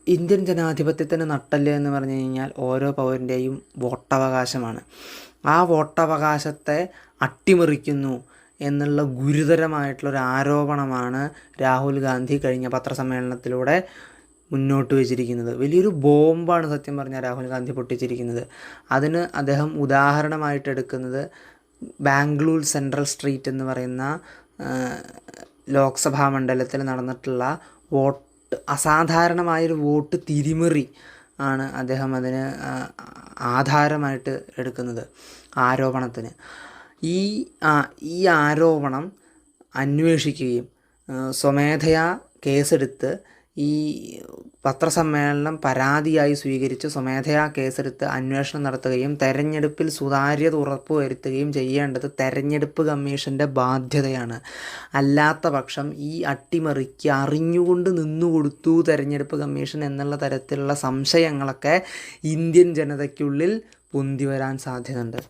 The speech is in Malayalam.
ഇന്ത്യൻ ജനാധിപത്യത്തിന് നട്ടെല്ല് എന്ന് പറഞ്ഞു കഴിഞ്ഞാൽ ഓരോ പൗരൻ്റെയും വോട്ടവകാശമാണ്. ആ വോട്ടവകാശത്തെ അട്ടിമറിക്കുന്നു എന്നുള്ള ഗുരുതരമായിട്ടുള്ളൊരു ആരോപണമാണ് രാഹുൽ ഗാന്ധി കഴിഞ്ഞ പത്രസമ്മേളനത്തിലൂടെ മുന്നോട്ട് വെച്ചിരിക്കുന്നത്. വലിയൊരു ബോംബാണ് സത്യം പറഞ്ഞാൽ രാഹുൽ ഗാന്ധി പൊട്ടിച്ചിരിക്കുന്നത്. അതിന് അദ്ദേഹം ഉദാഹരണമായിട്ട് എടുക്കുന്നത് ബാംഗ്ലൂർ സെൻട്രൽ സ്ട്രീറ്റ് എന്ന് പറയുന്ന ലോക്സഭാ മണ്ഡലത്തിൽ നടന്നിട്ടുള്ള അസാധാരണമായൊരു വോട്ട് തിരിമറി ആണ് അദ്ദേഹം അതിന് ആധാരമായിട്ട് എടുക്കുന്നത് ആരോപണത്തിന്. ഈ ആരോപണം അന്വേഷിക്കുകയും സ്വമേധയാ കേസെടുത്ത് ഈ പത്രസമ്മേളനം പരാതിയായി സ്വീകരിച്ച് സ്വമേധയാ കേസെടുത്ത് അന്വേഷണം നടത്തുകയും തെരഞ്ഞെടുപ്പിൽ സുതാര്യത ഉറപ്പുവരുത്തുകയും ചെയ്യേണ്ടത് തെരഞ്ഞെടുപ്പ് കമ്മീഷൻ്റെ ബാധ്യതയാണ്. അല്ലാത്ത പക്ഷം ഈ അട്ടിമറിക്ക് അറിഞ്ഞുകൊണ്ട് നിന്നുകൊടുത്തു തെരഞ്ഞെടുപ്പ് കമ്മീഷൻ എന്നുള്ള തരത്തിലുള്ള സംശയങ്ങളൊക്കെ ഇന്ത്യൻ ജനതയ്ക്കുള്ളിൽ പൊന്തി വരാൻ സാധ്യതയുണ്ട്.